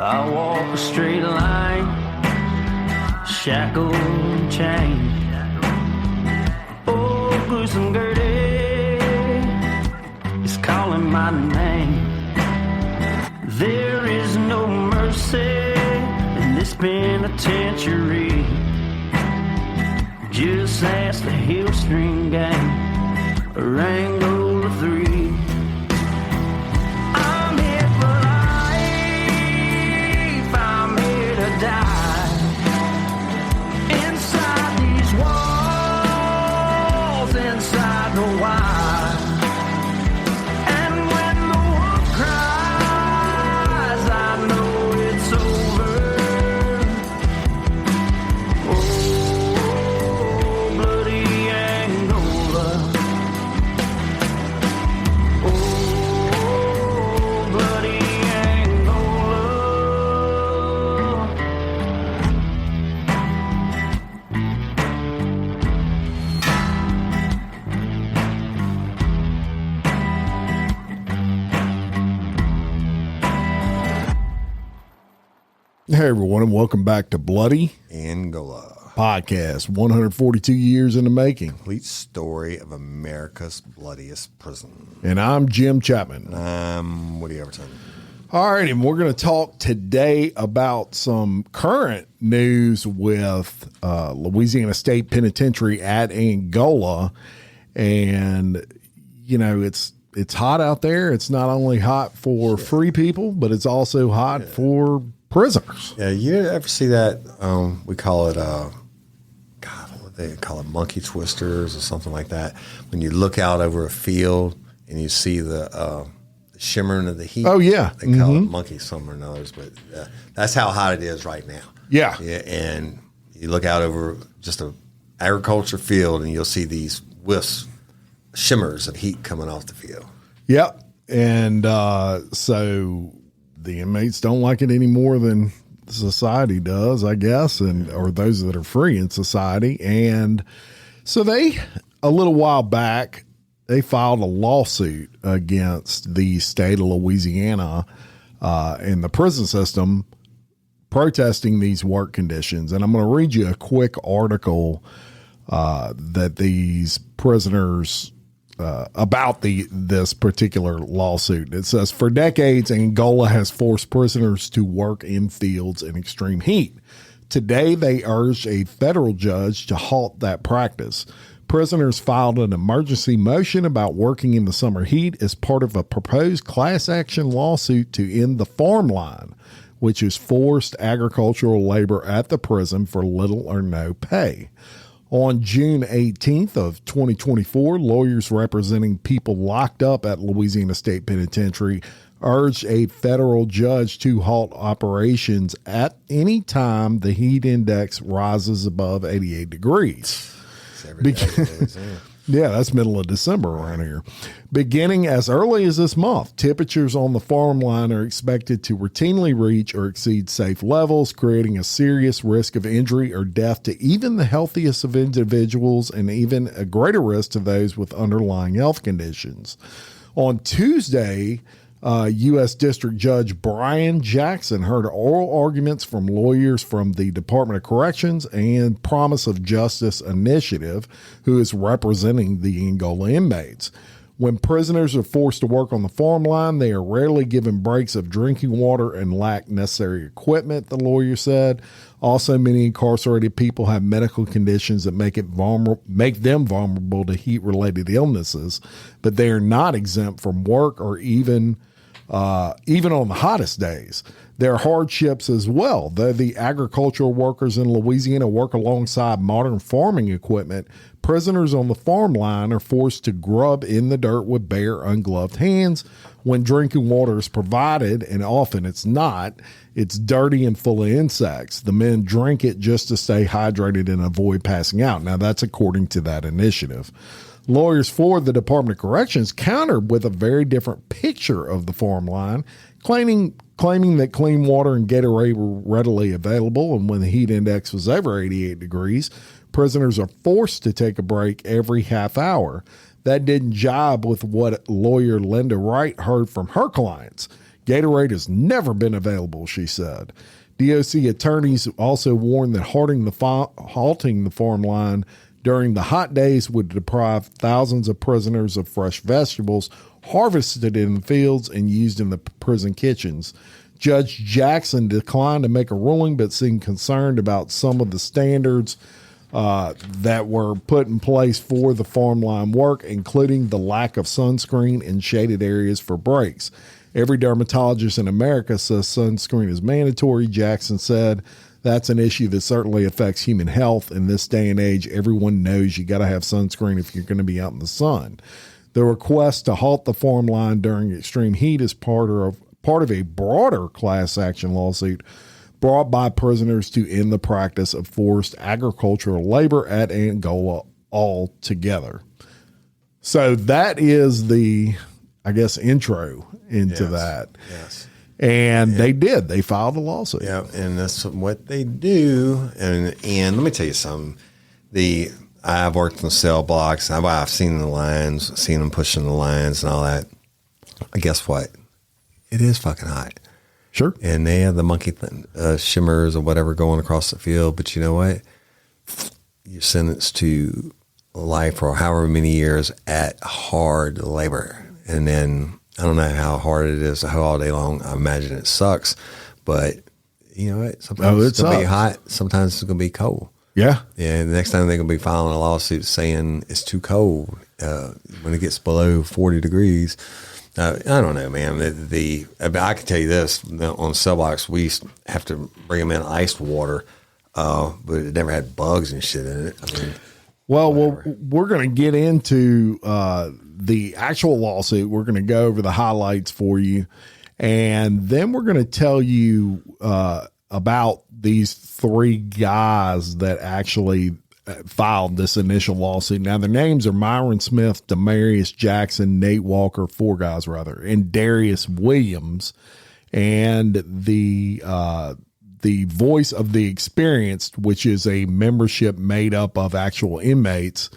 I walk a straight line, shackled and chained. Oh, gruesome Gertie is calling my name. There is no mercy in this penitentiary. Just ask the Hill String Gang, or Angola 3. I'm here for life, I'm here to die. Inside these walls, inside the wire. And when the wolf cries, I know it's over. Oh, bloody Angola. Oh, bloody Angola. Hey everyone, and welcome back to Bloody Angola. Podcast. 142 years in the making. Complete story of America's bloodiest prison. And I'm Jim Chapman. Woody Everton. All right, and we're going to talk today about some current news with Louisiana State Penitentiary at Angola. And, you know, it's hot out there. It's not only hot for free people, but it's also hot for prisoners. Yeah, you ever see that? We call it, what they call it, monkey twisters or something like that. When you look out over a field and you see the shimmering of the heat. Oh, yeah. They call it monkey somewhere and others, but that's how hot it is right now. Yeah. And you look out over just a agriculture field and you'll see these wisps, shimmers of heat coming off the field. Yep. And so the inmates don't like it any more than society does, I guess, or those that are free in society. And so a little while back, they filed a lawsuit against the state of Louisiana and the prison system protesting these work conditions. And I'm going to read you a quick article that these prisoners about this particular lawsuit. It says, for decades, Angola has forced prisoners to work in fields in extreme heat. Today, they urged a federal judge to halt that practice. Prisoners filed an emergency motion about working in the summer heat as part of a proposed class action lawsuit to end the farm line, which is forced agricultural labor at the prison for little or no pay. On June 18th of 2024, lawyers representing people locked up at Louisiana State Penitentiary urged a federal judge to halt operations at any time the heat index rises above 88 degrees. Yeah, that's middle of December around here. Beginning as early as this month, temperatures on the farm line are expected to routinely reach or exceed safe levels, creating a serious risk of injury or death to even the healthiest of individuals and even a greater risk to those with underlying health conditions. On Tuesday, U.S. District Judge Brian Jackson heard oral arguments from lawyers from the Department of Corrections and Promise of Justice Initiative, who is representing the Angola inmates. When prisoners are forced to work on the farm line, they are rarely given breaks of drinking water and lack necessary equipment, the lawyer said. Also, many incarcerated people have medical conditions that make them vulnerable to heat-related illnesses, but they are not exempt from work or even on the hottest days. There are hardships as well. Though the agricultural workers in Louisiana work alongside modern farming equipment, prisoners on the farm line are forced to grub in the dirt with bare, ungloved hands. When drinking water is provided, and often it's not, it's dirty and full of insects. The men drink it just to stay hydrated and avoid passing out. Now, that's according to that initiative. Lawyers for the Department of Corrections countered with a very different picture of the farm line, claiming that clean water and Gatorade were readily available, and when the heat index was over 88 degrees, prisoners are forced to take a break every half hour. That didn't jibe with what lawyer Linda Wright heard from her clients. Gatorade has never been available, she said. DOC attorneys also warned that halting the farm line during the hot days would deprive thousands of prisoners of fresh vegetables harvested in the fields and used in the prison kitchens. Judge Jackson declined to make a ruling, but seemed concerned about some of the standards that were put in place for the farm line work, including the lack of sunscreen in shaded areas for breaks. Every dermatologist in America says sunscreen is mandatory, Jackson said. That's an issue that certainly affects human health. In this day and age, everyone knows you got to have sunscreen if you're going to be out in the sun. The request to halt the farm line during extreme heat is part of a broader class action lawsuit brought by prisoners to end the practice of forced agricultural labor at Angola altogether. So that is the, I guess, intro into that. Yes. And they did. They filed a lawsuit. Yeah, and that's what they do. And let me tell you something. I've worked in cell blocks. I've seen the lines, seen them pushing the lines and all that. Guess what? It is fucking hot. Sure. And they have the monkey shimmers or whatever going across the field. But you know what? You're sentenced to life for however many years at hard labor. And then I don't know how hard it is to hoe all day long. I imagine it sucks. But you know what? Sometimes it's going to be hot. Sometimes it's going to be cold. Yeah. Yeah. The next time they're going to be filing a lawsuit saying it's too cold when it gets below 40 degrees. I don't know, man. I can tell you this: on cell blocks, we used to have to bring them in iced water, but it never had bugs and shit in it. I mean, well, we're going to get into the actual lawsuit. We're going to go over the highlights for you, and then we're going to tell you about these three guys that actually filed this initial lawsuit. Now, their names are Myron Smith, Demarius Jackson, Nate Walker, four guys rather, and Darius Williams. And the voice of the experienced, which is a membership made up of actual inmates,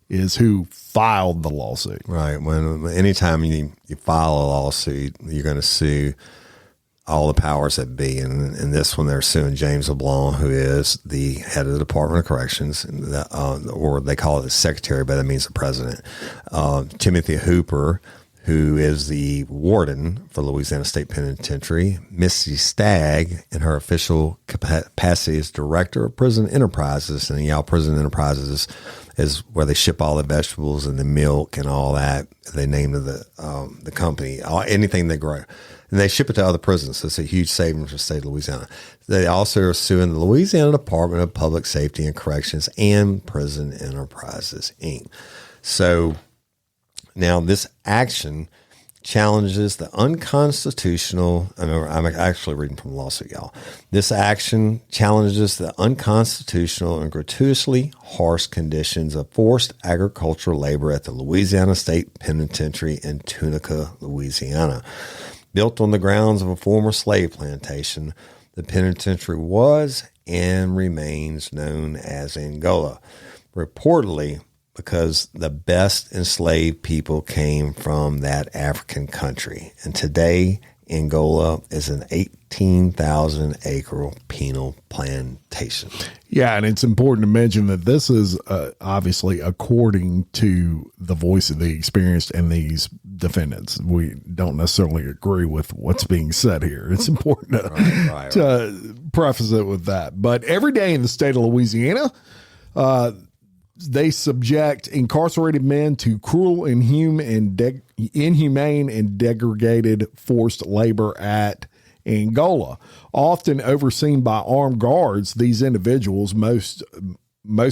is who filed the lawsuit. Right. Anytime you file a lawsuit, you're going to sue all the powers that be. And in this one, they're suing James LeBlanc, who is the head of the Department of Corrections, or they call it the secretary, but that means the president. Timothy Hooper, who is the warden for Louisiana State Penitentiary. Missy Stagg, in her official capacity as director of prison enterprises. And y'all, prison enterprises is where they ship all the vegetables and the milk and all that. They named the company, anything they grow. And they ship it to other prisons. So it's a huge savings for the state of Louisiana. They also are suing the Louisiana Department of Public Safety and Corrections and Prison Enterprises, Inc. So now this action challenges the unconstitutional, I'm actually reading from the lawsuit, y'all. This action challenges the unconstitutional and gratuitously harsh conditions of forced agricultural labor at the Louisiana State Penitentiary in Tunica, Louisiana. Built on the grounds of a former slave plantation, the penitentiary was and remains known as Angola, reportedly because the best enslaved people came from that African country. And today, Angola is an 18,000-acre penal plantation. Yeah, and it's important to mention that this is obviously according to the voice of the experienced and these defendants. We don't necessarily agree with what's being said here. It's important to preface it with that. But every day in the state of Louisiana, they subject incarcerated men to cruel, inhumane, and degraded forced labor at Angola. Often overseen by armed guards, these individuals, most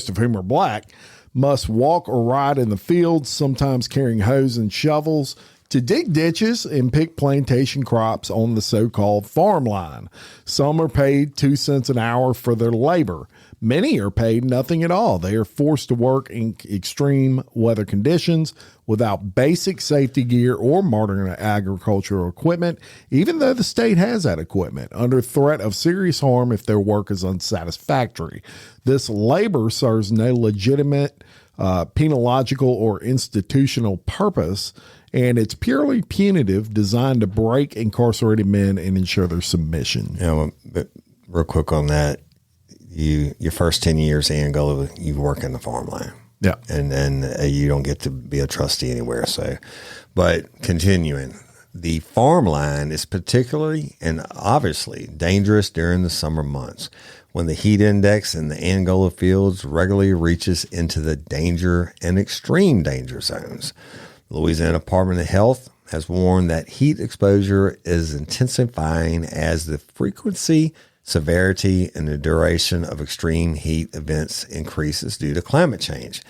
of whom are black, must walk or ride in the fields, sometimes carrying hoes and shovels, to dig ditches and pick plantation crops on the so-called farm line. Some are paid 2 cents an hour for their labor. Many are paid nothing at all. They are forced to work in extreme weather conditions without basic safety gear or modern agricultural equipment, even though the state has that equipment, under threat of serious harm if their work is unsatisfactory. This labor serves no legitimate penological or institutional purpose, and it's purely punitive, designed to break incarcerated men and ensure their submission. But real quick on that, your first 10 years in Angola, you work in the farmland. Yeah. And then you don't get to be a trustee anywhere. So, but continuing, the farmland is particularly and obviously dangerous during the summer months when the heat index in the Angola fields regularly reaches into the danger and extreme danger zones. The Louisiana Department of Health has warned that heat exposure is intensifying as the frequency, severity, and the duration of extreme heat events increases due to climate change.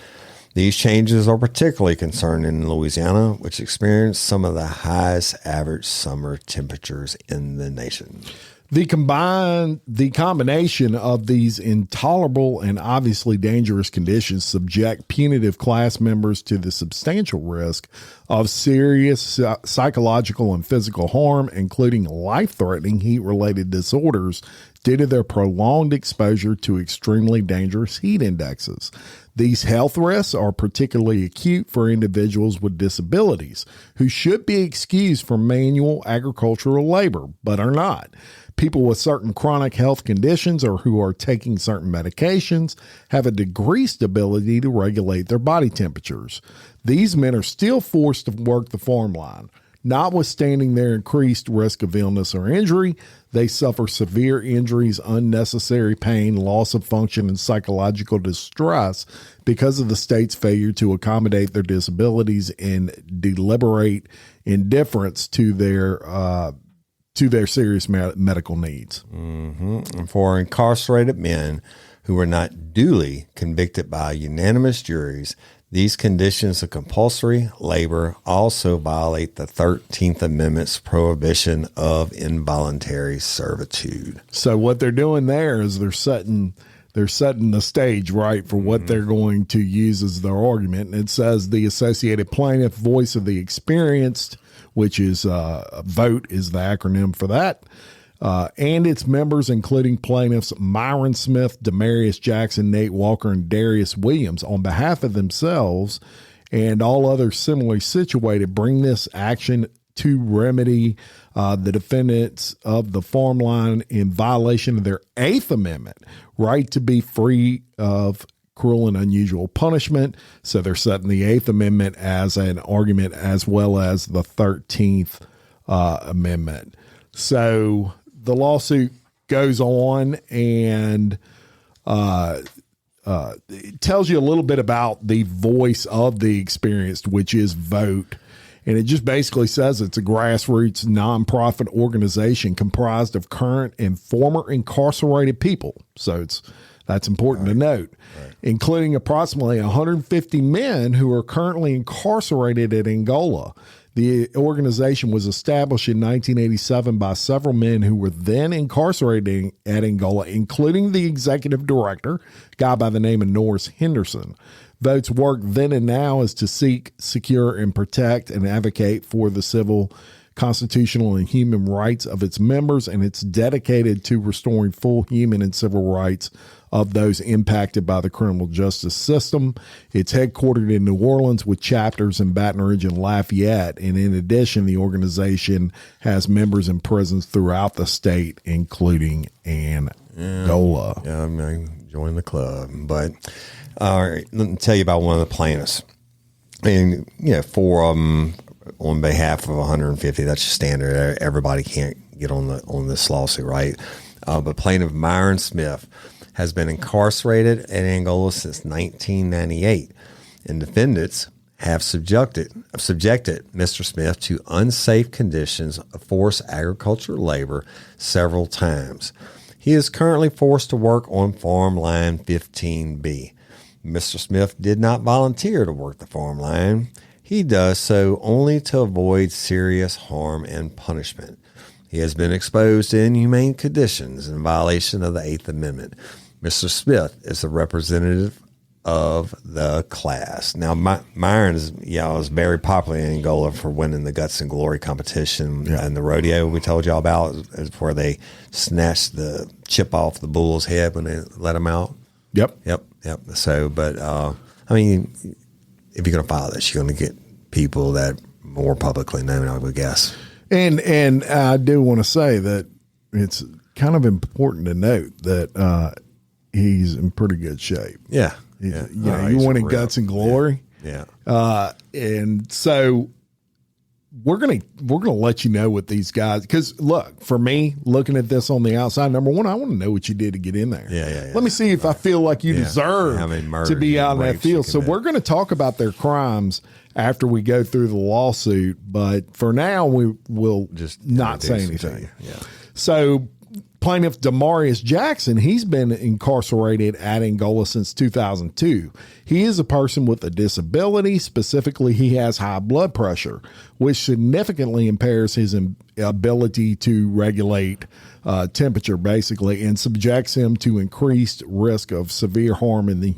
These changes are particularly concerning in Louisiana, which experienced some of the highest average summer temperatures in the nation. The combination of these intolerable and obviously dangerous conditions subject punitive class members to the substantial risk of serious psychological and physical harm, including life-threatening heat-related disorders due to their prolonged exposure to extremely dangerous heat indexes. These health risks are particularly acute for individuals with disabilities who should be excused from manual agricultural labor, but are not. People with certain chronic health conditions or who are taking certain medications have a decreased ability to regulate their body temperatures. These men are still forced to work the farmland. Notwithstanding their increased risk of illness or injury, they suffer severe injuries, unnecessary pain, loss of function, and psychological distress because of the state's failure to accommodate their disabilities and deliberate indifference to their serious medical needs. Mm-hmm. And for incarcerated men who were not duly convicted by unanimous juries, these conditions of compulsory labor also violate the 13th Amendment's prohibition of involuntary servitude. So what they're doing there is they're setting the stage, right, for what they're going to use as their argument. And it says the Associated Plaintiff, voice of the experienced, which is VOTE is the acronym for that, and its members, including plaintiffs Myron Smith, Demarius Jackson, Nate Walker, and Darius Williams, on behalf of themselves and all others similarly situated, bring this action to remedy the defendants of the farmland in violation of their Eighth Amendment right to be free of cruel and unusual punishment. So they're setting the Eighth Amendment as an argument as well as the 13th Amendment. So the lawsuit goes on and it tells you a little bit about the voice of the experienced, which is VOTE. And it just basically says it's a grassroots nonprofit organization comprised of current and former incarcerated people. So that's important to note, including approximately 150 men who are currently incarcerated at Angola. The organization was established in 1987 by several men who were then incarcerated at Angola, including the executive director, a guy by the name of Norris Henderson. VOTE's work then and now is to seek, secure, and protect and advocate for the civil, constitutional, and human rights of its members, and it's dedicated to restoring full human and civil rights of those impacted by the criminal justice system. It's headquartered in New Orleans with chapters in Baton Rouge and Lafayette. And in addition, the organization has members in prisons throughout the state, including Angola. Yeah, I mean, join the club. But all right, let me tell you about one of the plaintiffs. And, four of them on behalf of 150. That's just standard. Everybody can't get on this lawsuit, right? But plaintiff Myron Smith has been incarcerated in Angola since 1998, and defendants have subjected Mr. Smith to unsafe conditions of forced agricultural labor several times. He is currently forced to work on Farmland 15B. Mr. Smith did not volunteer to work the farmland. He does so only to avoid serious harm and punishment. He has been exposed to inhumane conditions in violation of the Eighth Amendment. Mr. Smith is a representative of the class. Now, Myron was very popular in Angola for winning the Guts and Glory competition and the rodeo we told y'all about, is where they snatched the chip off the bull's head when they let him out. Yep. So, but I mean, if you're going to file this, you're going to get people that more publicly known, I would guess. And I do want to say that it's kind of important to note that he's in pretty good shape. Yeah. You know, you wanted guts and glory. Yeah. And so we're gonna let you know what these guys, because look, for me, looking at this on the outside, number one, I want to know what you did to get in there. Yeah. Let me see if I feel like you deserve to be out in that field. So we're going to talk about their crimes after we go through the lawsuit, but for now we will just not say anything. Yeah. So plaintiff Demarius Jackson, he's been incarcerated at Angola since 2002. He is a person with a disability. Specifically, he has high blood pressure, which significantly impairs his ability to regulate temperature, basically, and subjects him to increased risk of severe harm in the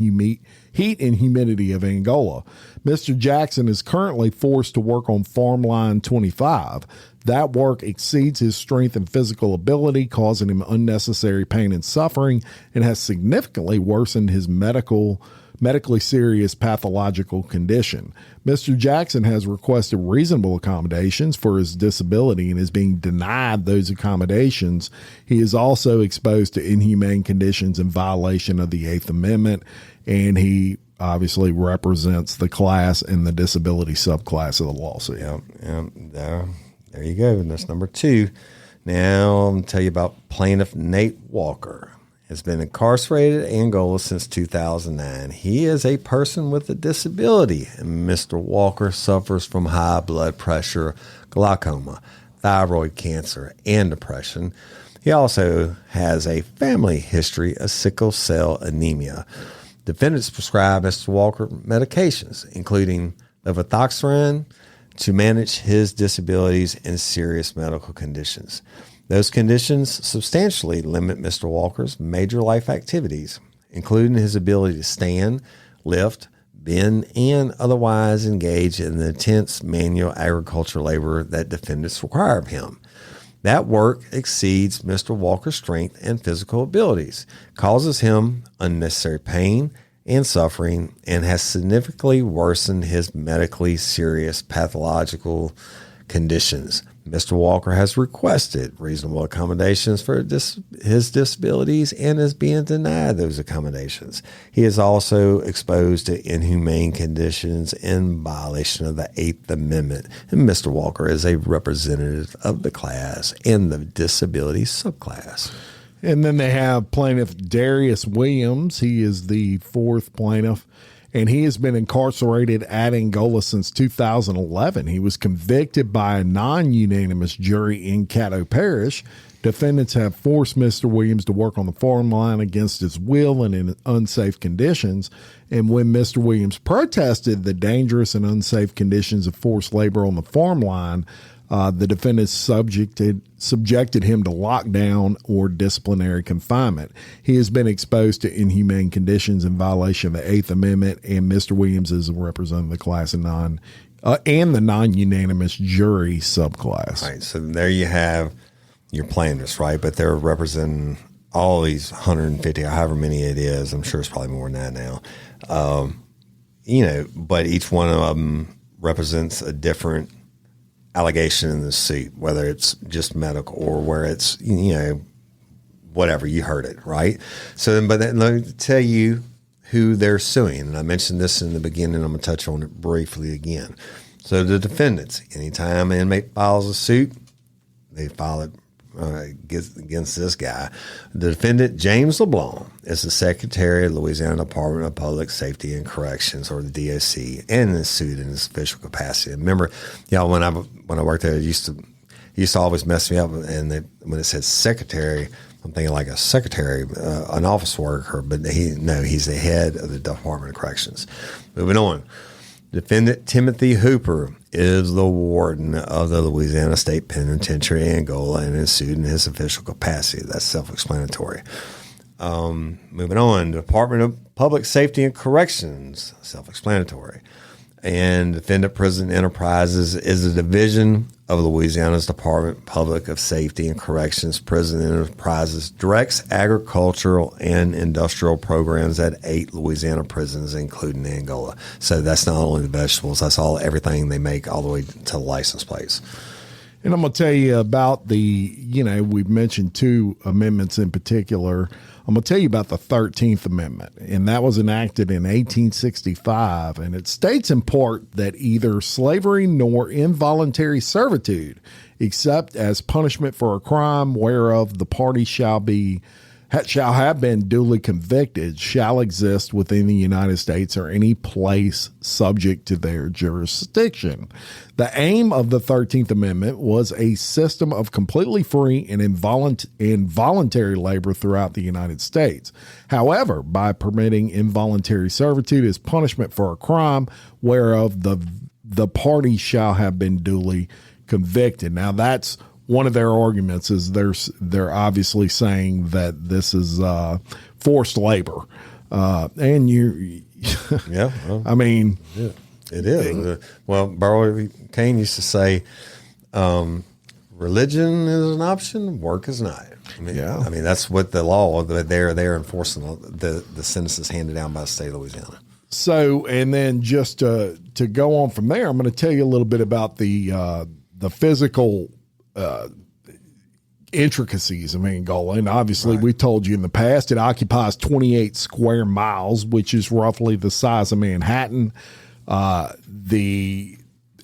heat and humidity of Angola. Mr. Jackson is currently forced to work on Farm Line 25. That work exceeds his strength and physical ability, causing him unnecessary pain and suffering, and has significantly worsened his medically serious pathological condition. Mr. Jackson has requested reasonable accommodations for his disability and is being denied those accommodations. He is also exposed to inhumane conditions in violation of the Eighth Amendment, and he obviously represents the class and the disability subclass of the lawsuit. There you go. And that's number 2. Now I'm going to tell you about plaintiff Nate Walker. Has been incarcerated in Angola since 2009. He is a person with a disability, and Mr. Walker suffers from high blood pressure, glaucoma, thyroid cancer, and depression. He also has a family history of sickle cell anemia. Defendants prescribe Mr. Walker medications, including levothyroxine, to manage his disabilities and serious medical conditions. Those conditions substantially limit Mr. Walker's major life activities, including his ability to stand, lift, bend, and otherwise engage in the intense manual agriculture labor that defendants require of him. That work exceeds Mr. Walker's strength and physical abilities, causes him unnecessary pain and suffering, and has significantly worsened his medically serious pathological conditions. Mr. Walker has requested reasonable accommodations for his disabilities and is being denied those accommodations. He is also exposed to inhumane conditions in violation of the Eighth Amendment, and Mr. Walker is a representative of the class and the disability subclass. And then they have plaintiff Darius Williams. He is the 4th plaintiff, and he has been incarcerated at Angola since 2011. He was convicted by a non-unanimous jury in Caddo Parish. Defendants have forced Mr. Williams to work on the farm line against his will and in unsafe conditions. And when Mr. Williams protested the dangerous and unsafe conditions of forced labor on the farm line, the defendants subjected him to lockdown or disciplinary confinement. He has been exposed to inhumane conditions in violation of the Eighth Amendment, and Mr. Williams is a representative of the class and the non-unanimous jury subclass. All right, so there you have your plaintiffs, right? But they're representing all these 150, or however many it is. I'm sure it's probably more than that now. But each one of them represents a different allegation in the suit, whether it's just medical or where it's, whatever, you heard it, right? So, but then let me tell you who they're suing. And I mentioned this in the beginning. I'm going to touch on it briefly again. So the defendants, anytime an inmate files a suit, they file it against this guy. The defendant, James LeBlanc, is the Secretary of the Louisiana Department of Public Safety and Corrections, or the DOC, and is sued in his official capacity. And remember, y'all, when I worked there, it used to always mess me up. And when it said secretary, I'm thinking like a secretary, an office worker, but he's the head of the Department of Corrections. Moving on. Defendant Timothy Hooper is the warden of the Louisiana State Penitentiary in Angola and is sued in his official capacity. That's self-explanatory. Moving on, Department of Public Safety and Corrections, self-explanatory. And Defendant Prison Enterprises is a division of Louisiana's Department of Public Safety and Corrections. Prison Enterprises directs agricultural and industrial programs at 8 Louisiana prisons, including Angola. So that's not only the vegetables, that's everything they make all the way to the license plates. And I'm going to tell you about we've mentioned 2 amendments in particular. I'm going to tell you about the 13th Amendment, and that was enacted in 1865, and it states in part that either slavery nor involuntary servitude, except as punishment for a crime whereof the party shall have been duly convicted, shall exist within the United States or any place subject to their jurisdiction. The aim of the 13th Amendment was a system of completely free and involuntary labor throughout the United States. However, by permitting involuntary servitude as punishment for a crime whereof the party shall have been duly convicted. Now, that's one of their arguments is they're obviously saying that this is forced labor, and you, yeah, well, I mean, yeah, it is. Well, Burrow Kane used to say, "Religion is an option, work is not." I mean, that's what the law that they're enforcing the sentences handed down by the state of Louisiana. So, and then just to go on from there, I'm going to tell you a little bit about the physical intricacies of Angola. And obviously, we told you in the past, it occupies 28 square miles, which is roughly the size of Manhattan. The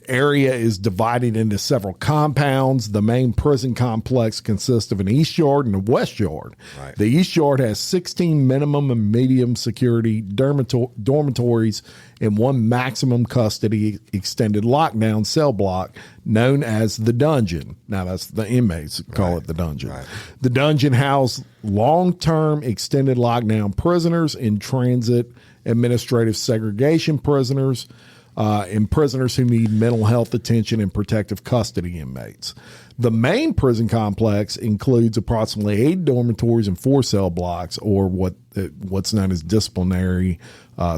area is divided into several compounds. The main prison complex consists of an east yard and a west yard. Right. The east yard has 16 minimum and medium security dormitories and 1 maximum custody extended lockdown cell block known as the dungeon. Now, that's the inmates call it the dungeon. Right. The dungeon houses long-term extended lockdown prisoners, in transit administrative segregation prisoners, and prisoners who need mental health attention and protective custody inmates. The main prison complex includes approximately 8 dormitories and 4 cell blocks, or what's known as disciplinary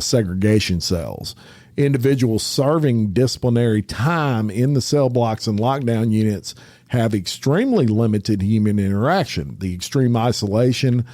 segregation cells. Individuals serving disciplinary time in the cell blocks and lockdown units have extremely limited human interaction. The extreme isolation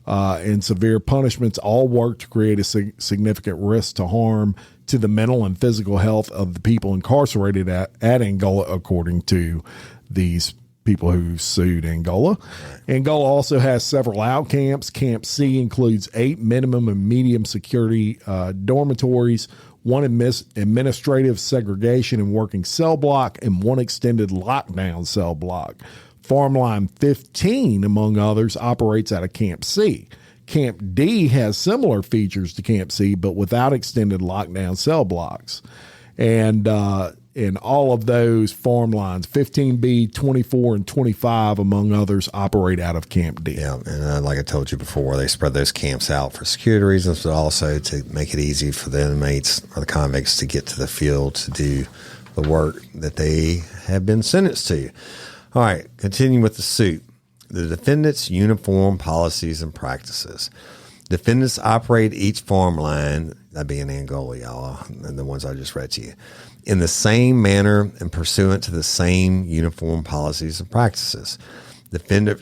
and severe punishments all work to create a significant risk to harm to the mental and physical health of the people incarcerated at Angola, according to these people who sued Angola. Right. Angola also has several out camps. Camp C includes 8 minimum and medium security dormitories, 1 administrative segregation and working cell block, and 1 extended lockdown cell block. Farmline 15, among others, operates out of Camp C. Camp D has similar features to Camp C, but without extended lockdown cell blocks. And all of those farm lines, 15B, 24, and 25, among others, operate out of Camp D. Yeah, and like I told you before, they spread those camps out for security reasons, but also to make it easy for the inmates or the convicts to get to the field to do the work that they have been sentenced to. All right, continuing with the suit. The defendants' uniform policies and practices. Defendants operate each farm line, that being Angola, y'all, and the ones I just read to you, in the same manner and pursuant to the same uniform policies and practices. Defendant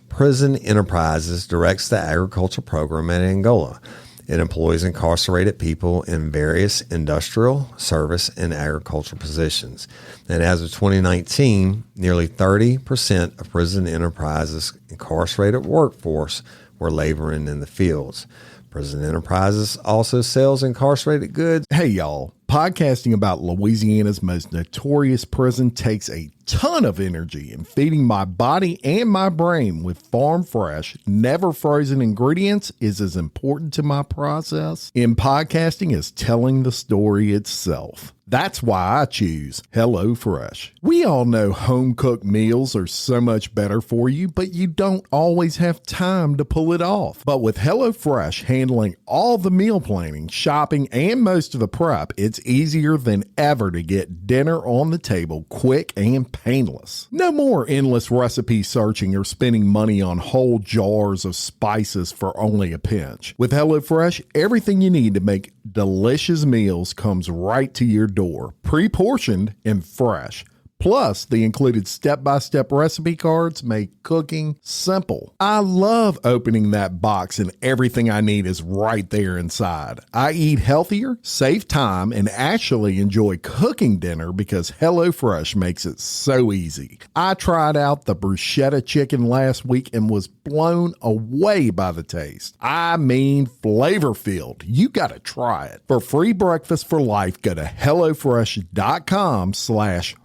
Prison Enterprises directs the agriculture program at Angola. It employs incarcerated people in various industrial, service, and agricultural positions. And as of 2019, nearly 30% of Prison Enterprises' incarcerated workforce were laboring in the fields. Prison Enterprises also sells incarcerated goods. Hey, y'all. Podcasting about Louisiana's most notorious prison takes a ton of energy, and feeding my body and my brain with farm fresh, never frozen ingredients is as important to my process in podcasting as telling the story itself. That's why I choose HelloFresh. We all know home-cooked meals are so much better for you, but you don't always have time to pull it off. But with HelloFresh handling all the meal planning, shopping, and most of the prep, it's easier than ever to get dinner on the table quick and painless. No more endless recipe searching or spending money on whole jars of spices for only a pinch. With HelloFresh, everything you need to make delicious meals comes right to your door, pre-portioned and fresh. Plus, the included step-by-step recipe cards make cooking simple. I love opening that box and everything I need is right there inside. I eat healthier, save time, and actually enjoy cooking dinner because HelloFresh makes it so easy. I tried out the bruschetta chicken last week and was blown away by the taste. I mean, flavor-filled. You gotta try it. For free breakfast for life, go to HelloFresh.com/Free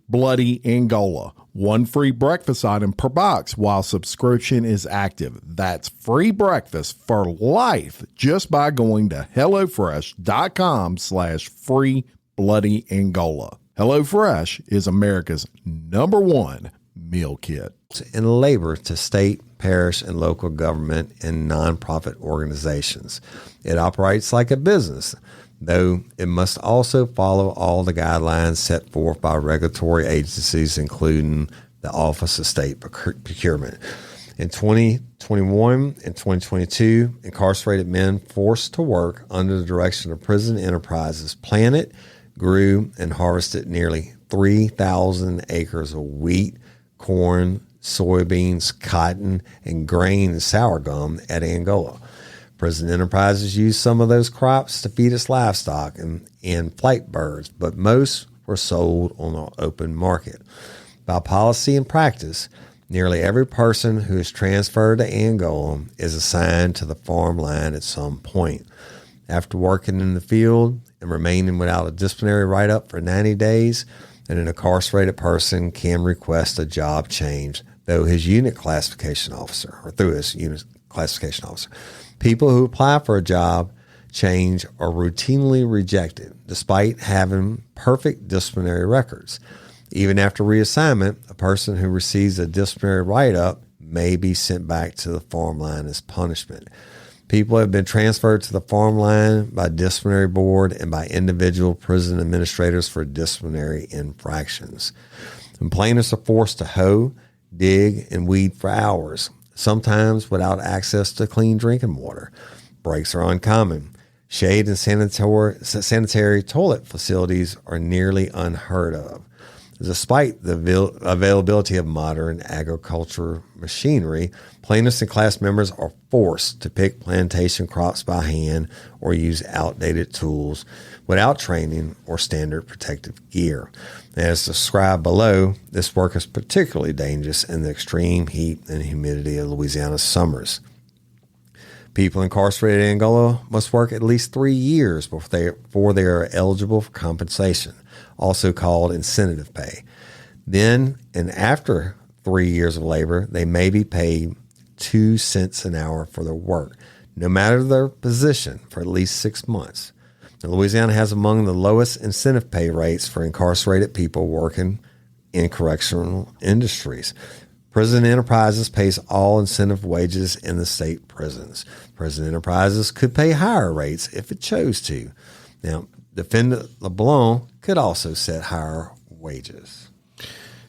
Bloody Angola. One free breakfast item per box while subscription is active. That's free breakfast for life just by going to HelloFresh.com/Free Bloody Angola. HelloFresh is America's #1 meal kit. In labor to state, parish, and local government and nonprofit organizations. It operates like a business, though it must also follow all the guidelines set forth by regulatory agencies, including the Office of State Procurement. In 2021 and 2022, incarcerated men forced to work under the direction of prison enterprises planted, grew, and harvested nearly 3,000 acres of wheat, corn, soybeans, cotton, and grain and sorghum at Angola. Prison enterprises used some of those crops to feed its livestock and flight birds, but most were sold on the open market. By policy and practice, nearly every person who is transferred to Angola is assigned to the farm line at some point. After working in the field and remaining without a disciplinary write-up for 90 days, an incarcerated person can request a job change through his unit classification officer. People who apply for a job change are routinely rejected, despite having perfect disciplinary records. Even after reassignment, a person who receives a disciplinary write-up may be sent back to the farm line as punishment. People have been transferred to the farm line by disciplinary board and by individual prison administrators for disciplinary infractions. And plaintiffs are forced to hoe, dig, and weed for hours, sometimes without access to clean drinking water. Breaks are uncommon. Shade and sanitary toilet facilities are nearly unheard of. Despite the availability of modern agriculture machinery, plaintiffs and class members are forced to pick plantation crops by hand or use outdated tools without training or standard protective gear. As described below, this work is particularly dangerous in the extreme heat and humidity of Louisiana's summers. People incarcerated in Angola must work at least 3 years before they are eligible for compensation, also called incentive pay. Then and after 3 years of labor, they may be paid 2 cents an hour for their work, no matter their position, for at least 6 months. Now, Louisiana has among the lowest incentive pay rates for incarcerated people working in correctional industries. Prison Enterprises pays all incentive wages in the state prisons. Prison Enterprises could pay higher rates if it chose to. Now, Defendant LeBlanc could also set higher wages.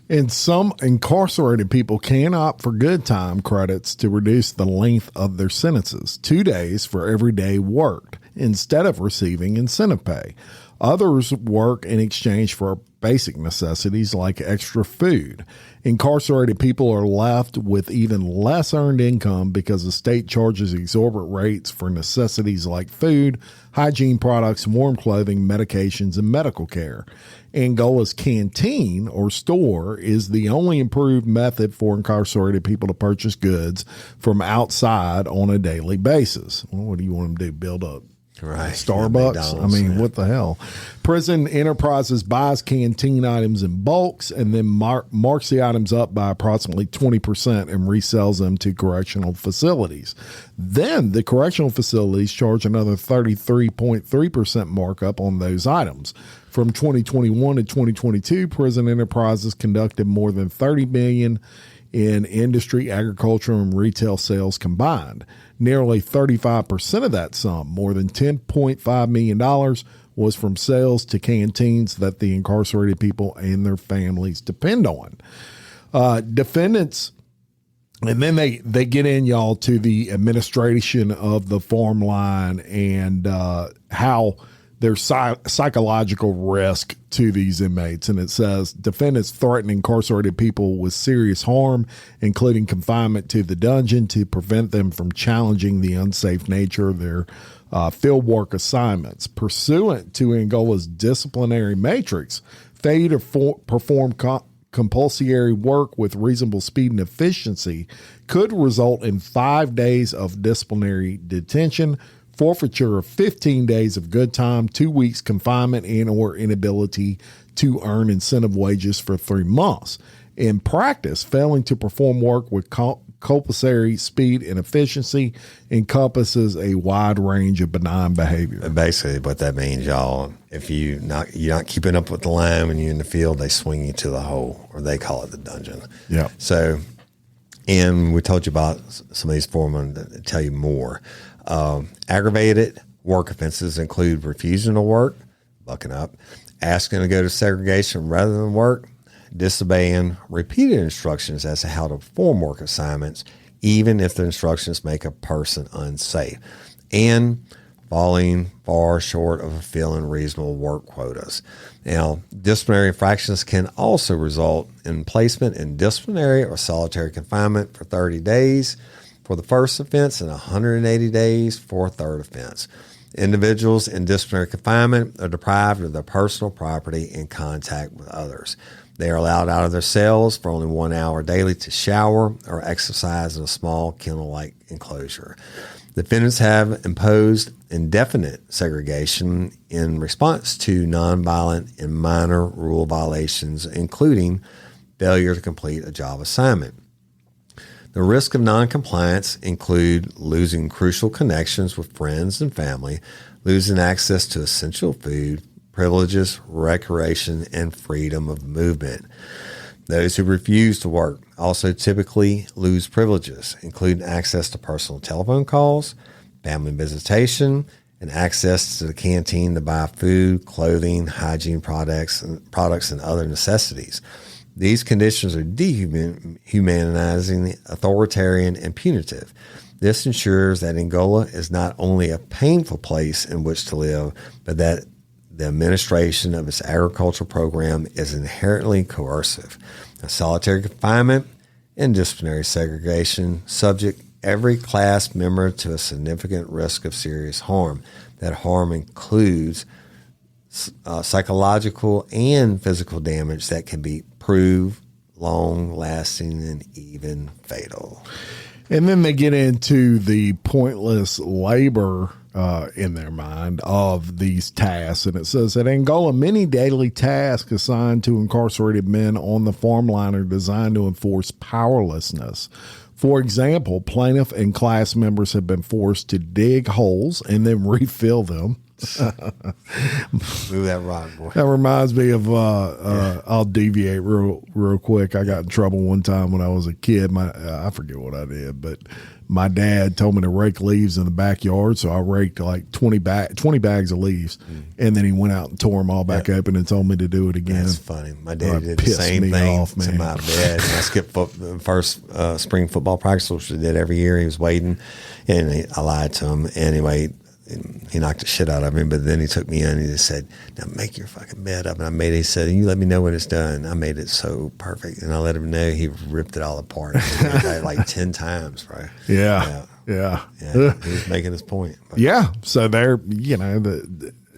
And some incarcerated people can opt for good time credits to reduce the length of their sentences, 2 days for every day worked, instead of receiving incentive pay. Others work in exchange for basic necessities like extra food. Incarcerated people are left with even less earned income because the state charges exorbitant rates for necessities like food, hygiene products, warm clothing, medications, and medical care. Angola's canteen or store is the only improved method for incarcerated people to purchase goods from outside on a daily basis. Well, what do you want them to do? Build up Right. Starbucks? I mean, what the hell? Prison Enterprises buys canteen items in bulks and then marks the items up by approximately 20% and resells them to correctional facilities. Then the correctional facilities charge another 33.3% markup on those items. From 2021 to 2022, Prison Enterprises conducted more than $30 million in industry, agriculture, and retail sales combined. Nearly 35% of that sum, more than $10.5 million, was from sales to canteens that the incarcerated people and their families depend on. Defendants, and then they get in, y'all, to the administration of the farm line and how there's psychological risk to these inmates. And it says defendants threaten incarcerated people with serious harm, including confinement to the dungeon to prevent them from challenging the unsafe nature of their field work assignments. Pursuant to Angola's disciplinary matrix, failure to perform compulsory work with reasonable speed and efficiency could result in 5 days of disciplinary detention, forfeiture of 15 days of good time, 2 weeks confinement, and or inability to earn incentive wages for 3 months. In practice, failing to perform work with compulsory speed and efficiency encompasses a wide range of benign behavior. Basically, what that means, y'all, if you're not keeping up with the line when you're in the field, they swing you to the hole, or they call it the dungeon. Yeah. So, and we told you about some of these foremen to tell you more. Aggravated work offenses include refusing to work, bucking up, asking to go to segregation rather than work, disobeying repeated instructions as to how to perform work assignments, even if the instructions make a person unsafe, and falling far short of fulfilling reasonable work quotas. Now, disciplinary infractions can also result in placement in disciplinary or solitary confinement for 30 days for the first offense and 180 days for a third offense. Individuals in disciplinary confinement are deprived of their personal property and contact with others. They are allowed out of their cells for only 1 hour daily to shower or exercise in a small kennel-like enclosure. Defendants have imposed indefinite segregation in response to nonviolent and minor rule violations, including failure to complete a job assignment. The risk of noncompliance include losing crucial connections with friends and family, losing access to essential food, privileges, recreation, and freedom of movement. Those who refuse to work also typically lose privileges, including access to personal telephone calls, family visitation, and access to the canteen to buy food, clothing, hygiene products, and other necessities. These conditions are dehumanizing, authoritarian, and punitive. This ensures that Angola is not only a painful place in which to live, but that the administration of its agricultural program is inherently coercive. Now, solitary confinement and disciplinary segregation subject every class member to a significant risk of serious harm. That harm includes psychological and physical damage that can be proved long-lasting and even fatal. And then they get into the pointless labor in their mind of these tasks. And it says at Angola, many daily tasks assigned to incarcerated men on the farm line are designed to enforce powerlessness. For example, plaintiff and class members have been forced to dig holes and then refill them. Move that rock, boy. That reminds me of I'll deviate real quick. I got in trouble one time when I was a kid. I forget what I did, but my dad told me to rake leaves in the backyard, so I raked like 20 bags of leaves, and then he went out and tore them all back open and told me to do it again. That's funny. My dad did the same thing to my bed. I skipped the first spring football practice, which we did every year. He was waiting, and I lied to him. Anyway, he knocked the shit out of me, but then he took me in and he just said, "Now make your fucking bed up." And I made it. He said, "You let me know when it's done." I made it so perfect, and I let him know. He ripped it all apart. He did that like 10 times, bro. Yeah. He was making his point. But Yeah. So they're,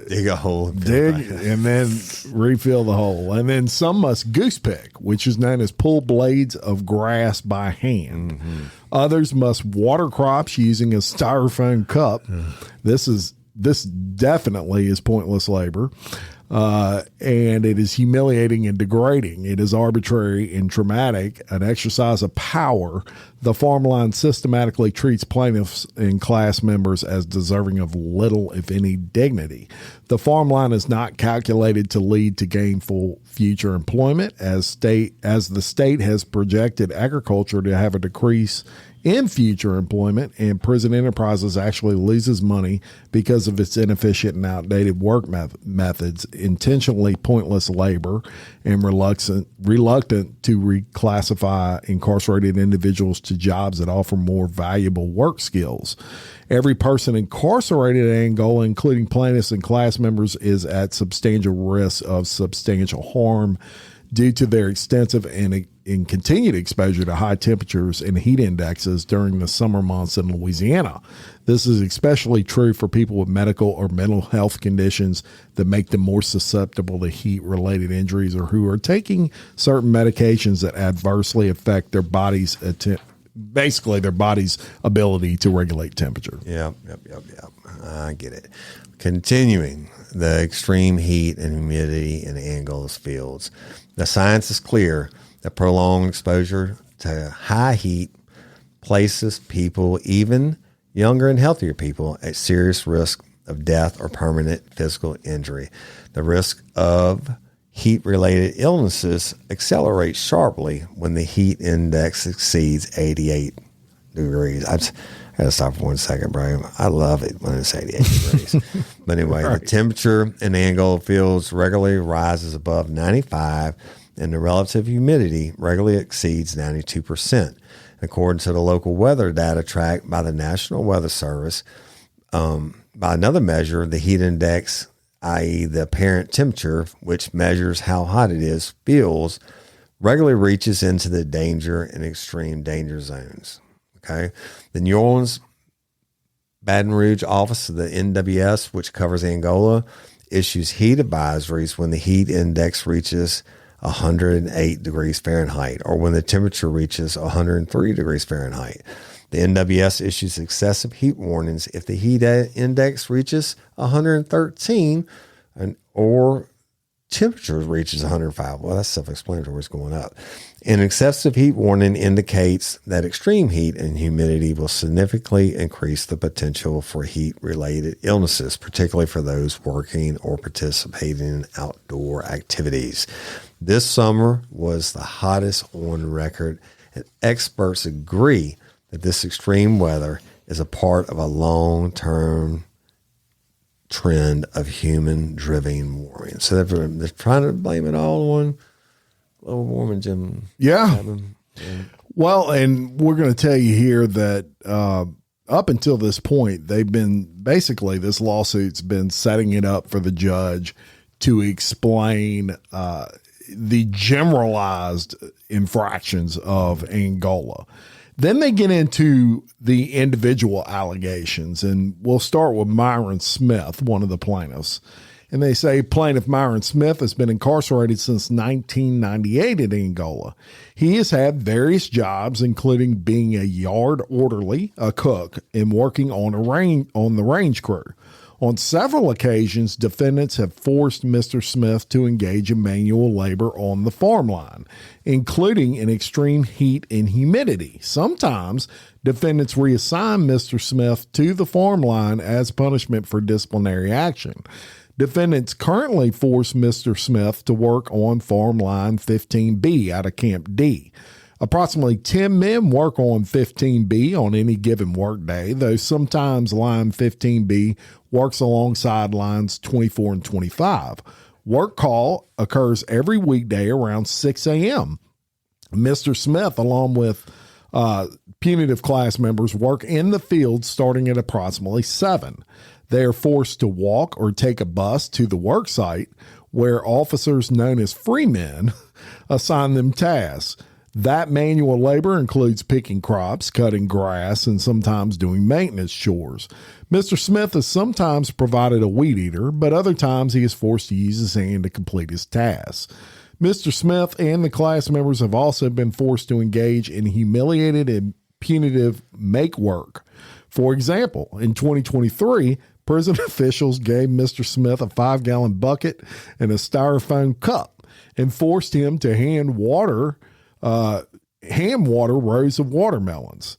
dig a hole. And then refill the hole. And then some must goose pick, which is known as pull blades of grass by hand. Mm-hmm. Others must water crops using a styrofoam cup. This definitely is pointless labor. And it is humiliating and degrading. It is arbitrary and traumatic, an exercise of power. The farm line systematically treats plaintiffs and class members as deserving of little, if any, dignity. The farm line is not calculated to lead to gainful future employment, as the state has projected agriculture to have a decrease in future employment, and Prison Enterprises actually loses money because of its inefficient and outdated work methods, intentionally pointless labor, and reluctant to reclassify incarcerated individuals to jobs that offer more valuable work skills. Every person incarcerated in Angola, including plaintiffs and class members, is at substantial risk of substantial harm due to their extensive and continued exposure to high temperatures and heat indexes during the summer months in Louisiana. This is especially true for people with medical or mental health conditions that make them more susceptible to heat-related injuries, or who are taking certain medications that adversely affect their body's their body's ability to regulate temperature. Yep. I get it. Continuing the extreme heat and humidity in Angola's fields. The science is clear that prolonged exposure to high heat places people, even younger and healthier people, at serious risk of death or permanent physical injury. The risk of heat-related illnesses accelerates sharply when the heat index exceeds 88 degrees. I got to stop for 1 second, Brian. I love it when it's 88 degrees. But anyway, right. The temperature in Angola fields regularly rises above 95, and the relative humidity regularly exceeds 92%. According to the local weather data tracked by the National Weather Service, by another measure, the heat index, i.e. the apparent temperature, which measures how hot it is, fields, regularly reaches into the danger and extreme danger zones. Okay. The New Orleans Baton Rouge office of the NWS, which covers Angola, issues heat advisories when the heat index reaches 108 degrees Fahrenheit, or when the temperature reaches 103 degrees Fahrenheit. The NWS issues excessive heat warnings if the heat index reaches 113 or temperature reaches 105. Well, that's self-explanatory. It's going up. An excessive heat warning indicates that extreme heat and humidity will significantly increase the potential for heat-related illnesses, particularly for those working or participating in outdoor activities. This summer was the hottest on record, and experts agree that this extreme weather is a part of a long-term trend of human-driven warming. So they're trying to blame it all on global warming, Jim. Yeah. Well, and we're going to tell you here that up until this point, they've been basically, this lawsuit's been setting it up for the judge to explain the generalized infractions of Angola. Then they get into the individual allegations, and we'll start with Myron Smith, one of the plaintiffs. And they say plaintiff Myron Smith has been incarcerated since 1998 in Angola. He has had various jobs, including being a yard orderly, a cook, and working on the range crew. On several occasions, defendants have forced Mr. Smith to engage in manual labor on the farm line, including in extreme heat and humidity. Sometimes, defendants reassign Mr. Smith to the farm line as punishment for disciplinary action. Defendants currently force Mr. Smith to work on farm line 15B out of Camp D. Approximately 10 men work on 15B on any given workday, though sometimes line 15B works alongside lines 24 and 25. Work call occurs every weekday around 6 a.m. Mr. Smith, along with punitive class members, work in the field starting at approximately 7. They are forced to walk or take a bus to the work site, where officers known as free men assign them tasks. That manual labor includes picking crops, cutting grass, and sometimes doing maintenance chores. Mr. Smith is sometimes provided a weed eater, but other times he is forced to use his hand to complete his tasks. Mr. Smith and the class members have also been forced to engage in humiliated and punitive make work. For example, in 2023, prison officials gave Mr. Smith a 5-gallon bucket and a styrofoam cup and forced him to hand water rows of watermelons.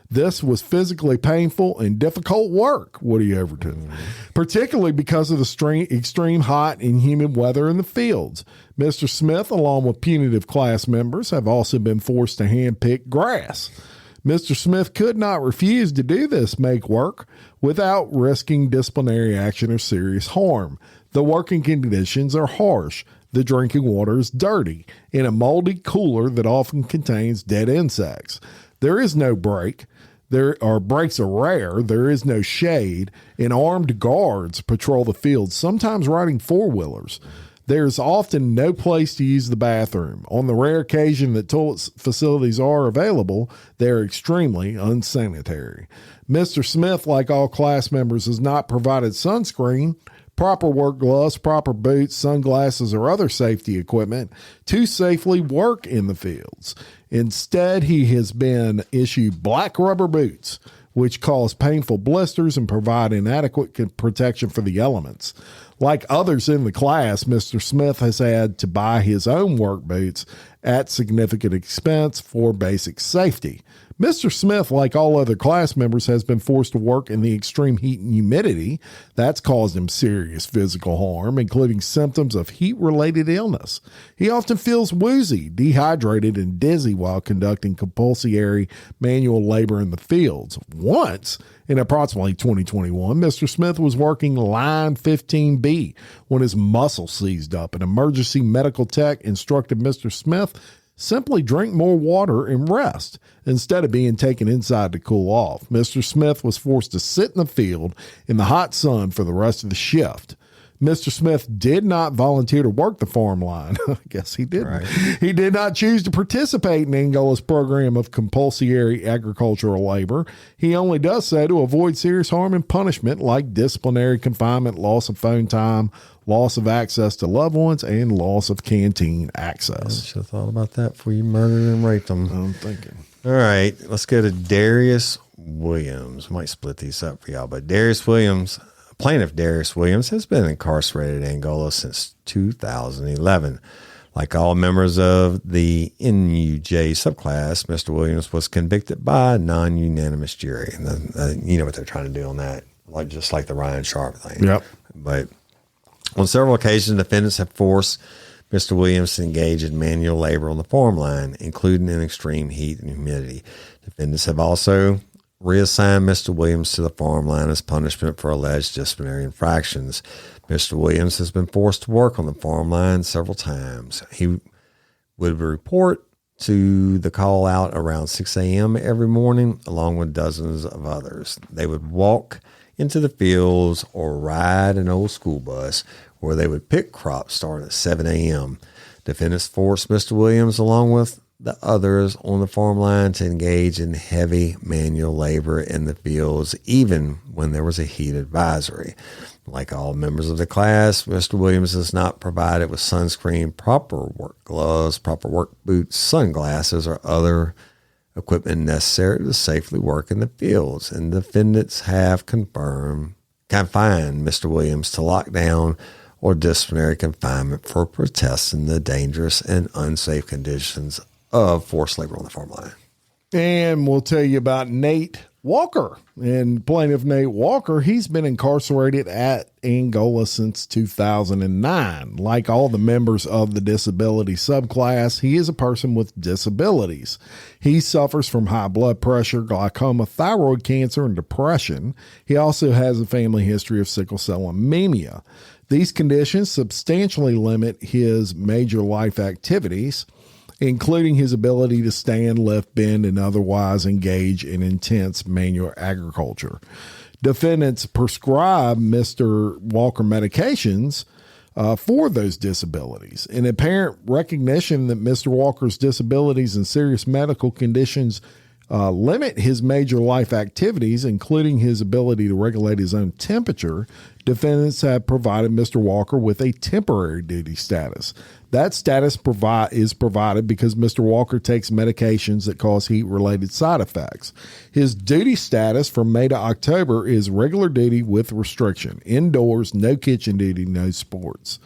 This was physically painful and difficult work, Woody Overton, particularly because of the extreme hot and humid weather in the fields. Mr. Smith, along with punitive class members, have also been forced to hand pick grass. Mr. Smith could not refuse to do this make work without risking disciplinary action or serious harm. The working conditions are harsh. The drinking water is dirty in a moldy cooler that often contains dead insects. There is no break. Breaks are rare. There is no shade, and armed guards patrol the fields, sometimes riding four-wheelers. There's often no place to use the bathroom. On the rare occasion that toilet facilities are available, they're extremely unsanitary. Mr. Smith, like all class members, has not provided sunscreen, proper work gloves, proper boots, sunglasses, or other safety equipment to safely work in the fields. Instead, he has been issued black rubber boots, which cause painful blisters and provide inadequate protection for the elements. Like others in the class, Mr. Smith has had to buy his own work boots at significant expense for basic safety. Mr. Smith, like all other class members, has been forced to work in the extreme heat and humidity. That's caused him serious physical harm, including symptoms of heat-related illness. He often feels woozy, dehydrated, and dizzy while conducting compulsory manual labor in the fields. Once, in approximately 2021, Mr. Smith was working line 15B when his muscle seized up. An emergency medical tech instructed Mr. Smith simply drink more water and rest instead of being taken inside to cool off. Mr. Smith was forced to sit in the field in the hot sun for the rest of the shift. Mr. Smith did not volunteer to work the farm line. I guess he didn't. Right. He did not choose to participate in Angola's program of compulsory agricultural labor. He only does so to avoid serious harm and punishment like disciplinary confinement, loss of phone time, loss of access to loved ones, and loss of canteen access. I should have thought about that before you murdered and raped them. I'm thinking. All right, let's go to Darius Williams. Might split these up for y'all, but Plaintiff Darius Williams has been incarcerated in Angola since 2011. Like all members of the NUJ subclass, Mr. Williams was convicted by a non-unanimous jury. And you know what they're trying to do on that, just like the Ryan Sharp thing. Yep. But on several occasions, defendants have forced Mr. Williams to engage in manual labor on the farm line, including in extreme heat and humidity. Defendants have also reassigned Mr. Williams to the farm line as punishment for alleged disciplinary infractions. Mr. Williams has been forced to work on the farm line several times. He would report to the call out around 6 a.m. every morning, along with dozens of others. They would walk into the fields or ride an old school bus where they would pick crops starting at 7 a.m. Defendants forced Mr. Williams, along with the others on the farm line, to engage in heavy manual labor in the fields, even when there was a heat advisory. Like all members of the class, Mr. Williams is not provided with sunscreen, proper work gloves, proper work boots, sunglasses, or other equipment necessary to safely work in the fields. And defendants have confined Mr. Williams to lockdown or disciplinary confinement for protesting the dangerous and unsafe conditions of forced labor on the farm line. And we'll tell you about Nate Walker. And plaintiff Nate Walker, he's been incarcerated at Angola since 2009. Like all the members of the disability subclass, he is a person with disabilities. He suffers from high blood pressure, glaucoma, thyroid cancer, and depression. He also has a family history of sickle cell anemia. These conditions substantially limit his major life activities, including his ability to stand, lift, bend, and otherwise engage in intense manual agriculture. Defendants prescribe Mr. Walker medications for those disabilities. In apparent recognition that Mr. Walker's disabilities and serious medical conditions limit his major life activities, including his ability to regulate his own temperature, defendants have provided Mr. Walker with a temporary duty status. That status is provided because Mr. Walker takes medications that cause heat-related side effects. His duty status from May to October is regular duty with restriction. Indoors, no kitchen duty, no sports.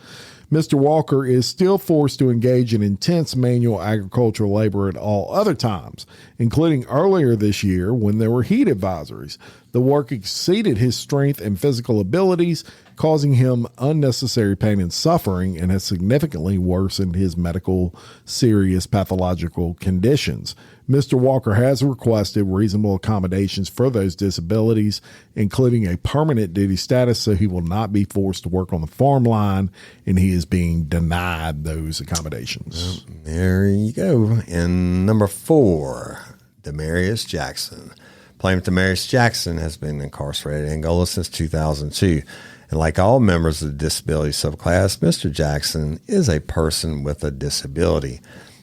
Mr. Walker is still forced to engage in intense manual agricultural labor at all other times, including earlier this year when there were heat advisories. The work exceeded his strength and physical abilities, causing him unnecessary pain and suffering, and has significantly worsened his medical serious pathological conditions. Mr. Walker has requested reasonable accommodations for those disabilities, including a permanent duty status, so he will not be forced to work on the farm line, and he is being denied those accommodations. There you go. And number 4, Demarius Jackson. Plaintiff Demarius Jackson has been incarcerated in Angola since 2002. And like all members of the disability subclass, Mr. Jackson is a person with a disability.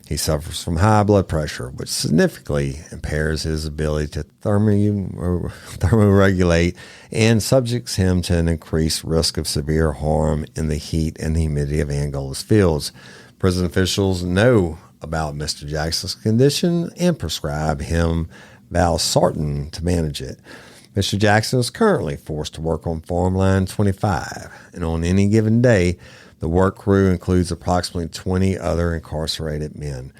He suffers from high blood pressure, which significantly impairs his ability to thermoregulate and subjects him to an increased risk of severe harm in the heat and humidity of Angola's fields. Prison officials know about Mr. Jackson's condition and prescribe him valsartan to manage it. Mr. Jackson is currently forced to work on Farm Line 25, and on any given day, the work crew includes approximately 20 other incarcerated men.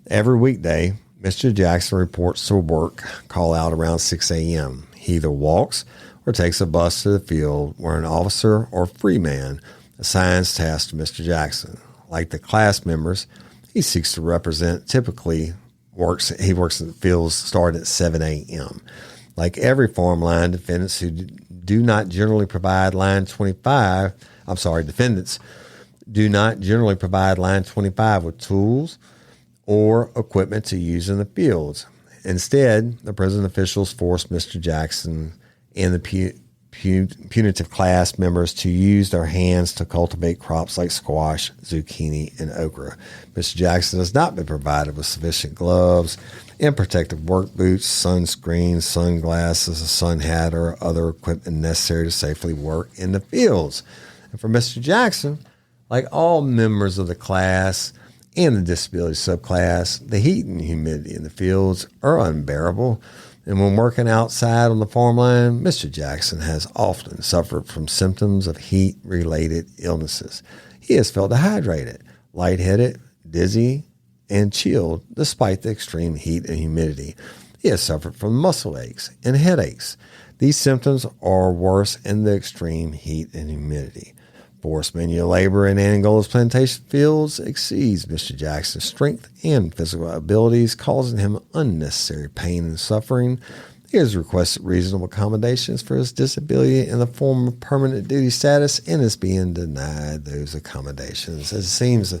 Every weekday, Mr. Jackson reports to work call out around 6 a.m. He either walks or takes a bus to the field where an officer or free man assigns tasks to Mr. Jackson. Like the class members he seeks to represent typically works in the fields starting at 7 a.m. Like every farm line, defendants do not generally provide line 25 with tools or equipment to use in the fields. Instead, the prison officials forced Mr. Jackson and the punitive class members to use their hands to cultivate crops like squash, zucchini, and okra. Mr. Jackson has not been provided with sufficient gloves and protective work boots, sunscreen, sunglasses, a sun hat, or other equipment necessary to safely work in the fields. And for Mr. Jackson, like all members of the class and the disability subclass, the heat and humidity in the fields are unbearable. And when working outside on the farmland, Mr. Jackson has often suffered from symptoms of heat-related illnesses. He has felt dehydrated, lightheaded, dizzy, and chilled despite the extreme heat and humidity. He has suffered from muscle aches and headaches. These symptoms are worse in the extreme heat and humidity. Forced manual labor in Angola's plantation fields exceeds Mr. Jackson's strength and physical abilities, causing him unnecessary pain and suffering. He has requested reasonable accommodations for his disability in the form of permanent duty status and is being denied those accommodations. It seems,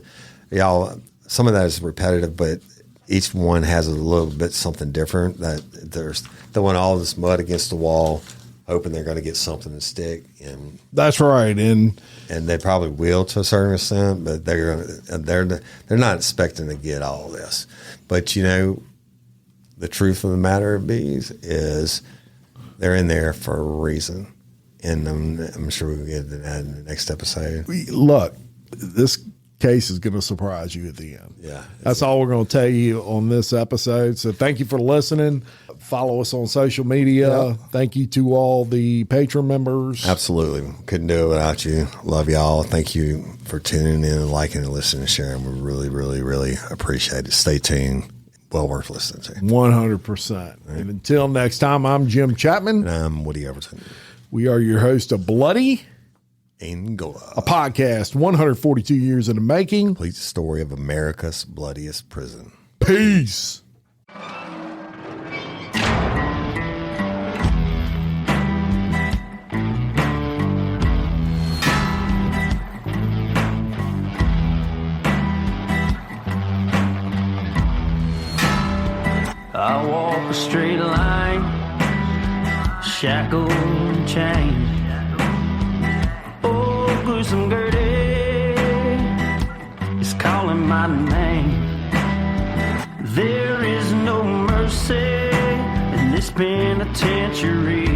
some of that is repetitive, but each one has a little bit something different. That they're throwing all this mud against the wall, hoping they're going to get something to stick. And that's right. And they probably will to a certain extent, but they're not expecting to get all this. But the truth of the matter, Bees, is they're in there for a reason, and I'm sure we'll get to that in the next episode. Look, this case is going to surprise you at the end. Yeah, that's all we're going to tell you on this episode. So thank you for listening. Follow us on social media. Yep. Thank you to all the Patreon members. Absolutely. Couldn't do it without you. Love y'all. Thank you for tuning in and liking and listening and sharing. We really, really, really appreciate it. Stay tuned. Well worth listening to. 100%. Right. And until next time, I'm Jim Chapman. And I'm Woody Everton. We are your host of Bloody Angola, a podcast 142 years in the making. Complete story of America's bloodiest prison. Peace. I walk a straight line, shackled and chained. Oh, gruesome Gertie is calling my name. There is no mercy in this penitentiary.